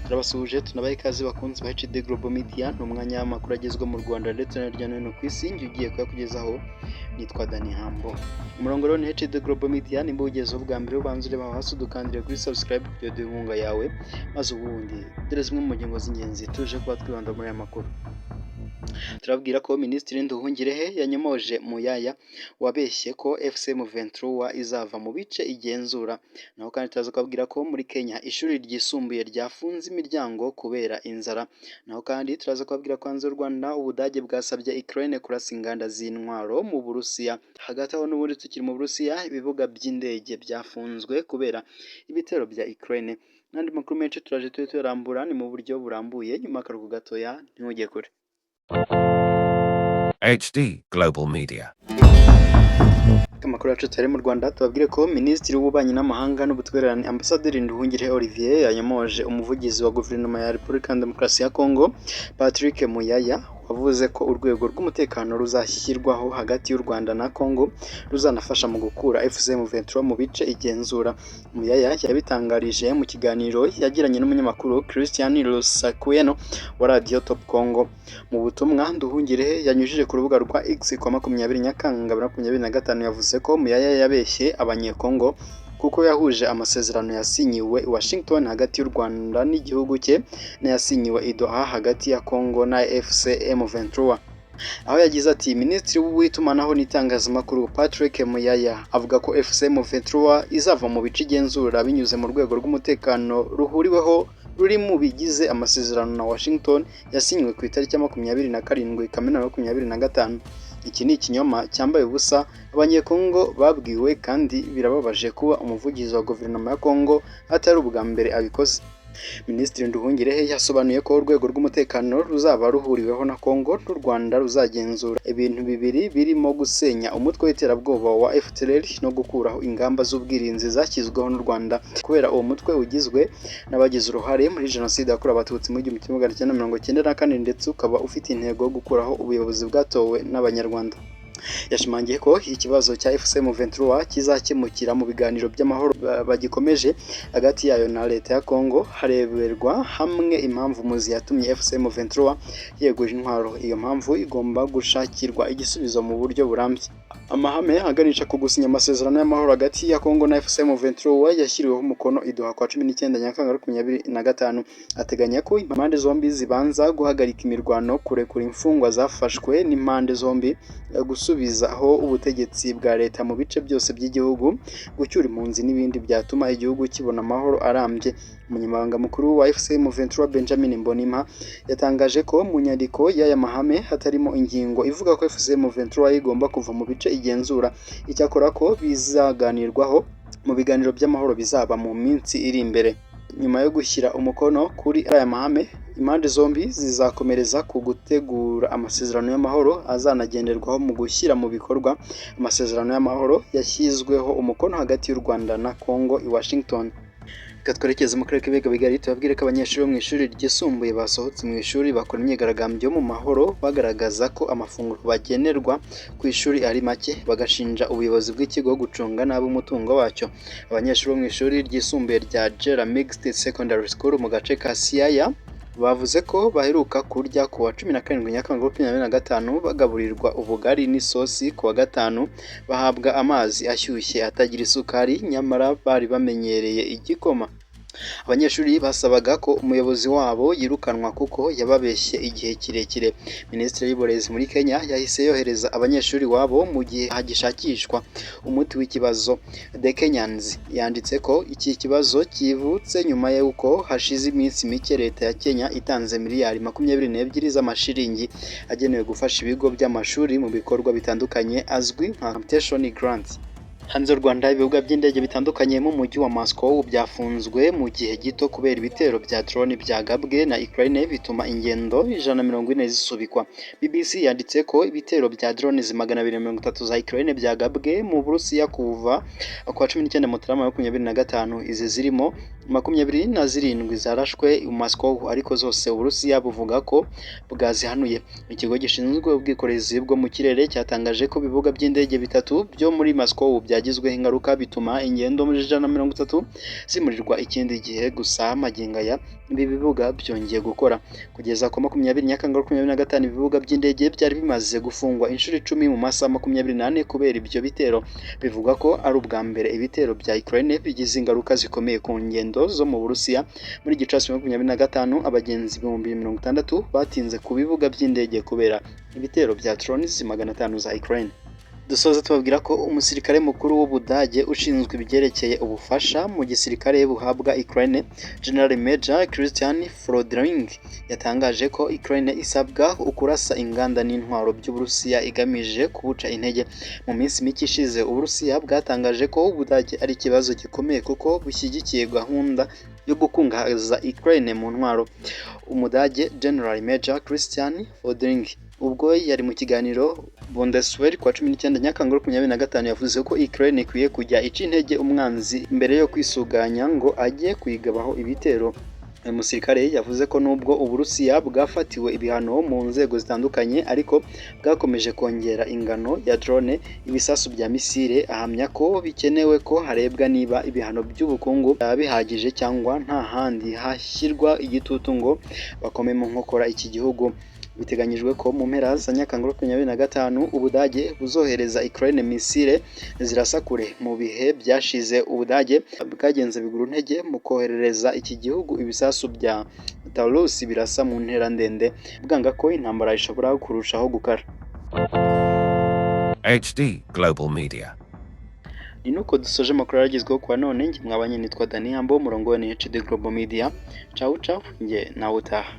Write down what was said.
Turabasuhuje tunabaye ikaze bakunzi ba HD Global Media n'umwanya w'amakuru agezwe mu Rwanda ndetse no hirya no hino ku isi ugiye kuyakugezaho. Nitwa Dani Hambo. Umurongo rero ni HD Global Media nimba ugezeho bwa mbere ubanza ureba hasi udukandire kuri subscribe kugira ngo inkunga yawe maze ubundi dore zimwe mu ngingo z'ingenzi tuje kuba twibanda muri aya makuru. Turabwira ko Minisitiri Nduhungirehe yanyomoje Muyaya wabeshye ko FCM Ventura izava mu bice igenzura. Naho kandi turaza kubabwira ko muri Kenya ishuri ryisumbuye ryafunze imiryango kubera inzara. Naho kandi turaza kubabwira ko hanze y'u Rwanda Ubudage bwasabye Ukraine kurasa inganda z'intwaro mu Burusiya. Hagati aho n'ubundi tukiri mu Burusiya ibibuga by'indege byafunzwe kubera ibitero bya Ukraine. N'andi makuru menshi turaje tuyarambura ni mu buryo burambuye nyuma y'akaruhuko gatoya ntujye kure. HD Global Media. Amakuru yacu tari mu Rwanda tubabwire ko Minisitiri w'Ububanyi n'Amahanga n'Ubutwererane Ambasaderi Nduhungirehe Olivier yanyomoje umuvugizi wa Guverinoma ya Repubulika ya Demokarasi ya Kongo Patrick Muyaya wavuze ko urwego rw'umutekano ruzashyirwaho hagati y'u Rwanda na Kongo ruzanafasha mu gukura FCM Ventura mu bice igenzura. Muyaya yabitangarije mu kiganiro yagiranye n'umunyamakuru Christian Lusakweno wa Radio Top Congo. Mu butumwa Nduhungirehe yanyujije ku rubuga rwa X kwa 20 Nyakanga 2025 yavuze ko Muyaya yabeshye abanyekongo kuko yahuje amasezerano yasinyiwe i Washington hagati y'u Rwanda n'igihugu cye n'ayasinyiwe i Doha hagati ya Kongo na FCM Ventura. Aho yagize ati Minisitiri w'itumanaho n'itangazamakuru Patrick Muyaya avuga ko FCM Ventura izava mu bice igenzura binyuze mu rwego rw'umutekano ruhuriweho ruri mu bigize amasezerano na Washington yasinywe ku itariki ya 27 Kamena 2025. Iki ni ikinyoma cyambaye ubusa abanyekongo babwiwe kandi birababaje kuba umuvugizi wa guverinoma ya Kongo atari ubwa mbere abikoze. Minisitiri Nduhungirehe yasobanuye ko urwego rw'umutekano ruzaba ruhuriweho na Kongo n'u Rwanda ruzagenzura ibintu bibiri birimo gusenya umutwe w'iterabwoba wa FDLR no gukuraho ingamba z'ubwirinzi zashyizweho n'u Rwanda kubera uwo mutwe ugizwe n'abagize uruhare muri jenoside yakorewe abatutsi mu 1994 ndetse ukaba ufite intego yo gukuraho ubuyobozi bwatowe n'abanyarwanda. Yashimangiye ko ikibazo cya FCM Ventura kizakemukira mu biganiro by'amahoro bagikomeje hagati yayo na leta ya Kongo hareberwa hamwe impamvu muzi yatumye FCM Ventura yeguje intwaro. Iyo mpamvu igomba gushakirwa igisubizo mu buryo burambye. Amahame aganisha ku gusinya amasezerano y'amahoro hagati ya Kongo na FCM Ventura yashyiriweho umukono i Doha kwa 19 Nyakanga 2025 ateganya ko impande zombi zibanza guhagarika imirwano, kurekura imfungwa zafashwe n'impande zombi, gusubizaho ubutegetsi bwa leta mu bice byose by'igihugu, gucyura impunzi n'ibindi byatuma igihugu kibona amahoro arambye. Umunyamabanga mukuru wa FCM Ventura Benjamin Mbonimpa yatangaje ko mu nyandiko y'aya mahame hatarimo ingingo ivuga ko FCM Ventura igomba kuva mu bice igenzura. Icyakora ko bizaganirwaho mu biganiro by'amahoro bizaba mu minsi iri imbere. Nyuma yo gushyira umukono kuri aya mahame, impande zombi zizakomereza ku gutegura amasezerano y'amahoro azanagenderwaho mu gushyira mu bikorwa amasezerano y'amahoro yashyizweho umukono hagati y'u Rwanda na Kongo i Washington. Twerekeze mu karere k'ibiyaga bigari tubabwire ko abanyeshuri bo mu ishuri ryisumbuye basohotse mu ishuri bakora imyigaragambyo mu mahoro bagaragaza ko amafunguro bagenerwa ku ishuri ari make, bagashinja ubuyobozi bw'ikigo gucunga nabi umutungo wacyo. Abanyeshuri bo mu ishuri ryisumbuye rya Jera Mixed Secondary School mu gace ka Siaya bavuze ko baheruka kurya ku wa 17 Nyakanga 2025 bagaburirwa ubugari n'isosi ku wa gatanu, bahabwa amazi ashyushye atagira isukari nyamara bari bamenyereye igikoma. Abanyeshuri basabaga ko umuyobozi wabo yirukanwa kuko yababeshye igihe kirekire. Minisitiri y'Uburezi muri Kenya yahise yohereza abanyeshuri wabo mu gihe hagishakishwa umuti w'ikibazo. The Kenyans yanditse ko iki kibazo kivutse nyuma y'uko hashize iminsi mike leta ya Kenya itanze miliyari 22 z'amashiringi agenewe gufasha ibigo by'amashuri mu bikorwa bitandukanye azwi nka Capitation Grant. Hanze y'u Rwanda ibibuga by'indege bitandukanye mu mujyi wa Moscow byafunzwe mu gihe gito kubera ibitero bya drone byagabwe na Ukraine bituma ingendo 140 zisubikwa. BBC yanditse ko ibitero bya drones 230 za Ukraine byagabwe mu Burusiya kuva kwa 19 Mutarama 2025. Izi zirimo 27 zarashwe i Moscow, ariko zose Uburusiya buvuga ko bwazihanuye. Ikigo gishinzwe ubwikorezi bwo mu kirere cyatangaje ko ibibuga by'indege bitatu byo muri Moscow byagizweho ingaruka bituma ingendo muri 130 zimurirwa ikindi gihe. Gusa magingo aya ibi bibuga byongeye gukora. Kugeza ku 20 Nyakanga 2025 ibibuga by'indege byari bimaze gufungwa inshuro 10 mu masaha 24 kubera ibyo bitero. Bivuga ko ari ubwa mbere ibitero bya Ukraine bigize ingaruka zikomeye ku ngendo zo mu Burusiya. Muri Gicurasi 2025 abagenzi 60,000 batinze ku bibuga by'indege kubera ibitero bya drones 500 za Ukraine. Dusoza tubabwira ko umusirikare mukuru w'Ubudage ushinzwe ibyerekeye ubufasha mu gisirikare buhabwa Ukraine, General Major Christian Frodring, yatangaje ko Ukraine isabwa ukurasa inganda n'intwaro by'Uburusiya igamije kubuca intege. Mu minsi mike ishize Uburusiya bwatangaje ko Ubudage ari ikibazo gikomeye kuko bushyigikiye gahunda yo gukungahaza Ukraine mu ntwaro. Umudage General Major Christian Frodring ubwo yari mu kiganiro Bundeswehr kwa 19 Nyakanga 2025 yavuze ko Ukraine ikwiye kujya ica intege umwanzi mbere yo kwisuganya ngo ajye kwigabaho ibitero. Uyu musirikare yavuze ko nubwo Uburusiya bwafatiwe ibihano mu nzego zitandukanye, ariko bwakomeje kongera ingano ya drone, ibisasu bya misile. Ahamya ko bikenewe ko harebwa niba ibihano by'ubukungu bihagije cyangwa nta handi hashyirwa igitutu ngo bakome mu nkokora iki gihugu. Biteganyijwe ko mu mpera za Nyakanga 2025 Ubudage buzohereza Ukraine misile zirasa kure. Mu bihe byashize Ubudage bwagenze biguru ntege mu koherereza iki gihugu ibisasu bya Taurus birasa mu ntera ndende, bwanga ko intambara ishobora kurushaho gukara. HD Global Media. Ni nuko dusoje amakuru yagezweho kwa none. Njye mwabanye nitwa Dani Hambo, murongo wa HD Global Media. Ciao ciao, nge nawe utaha.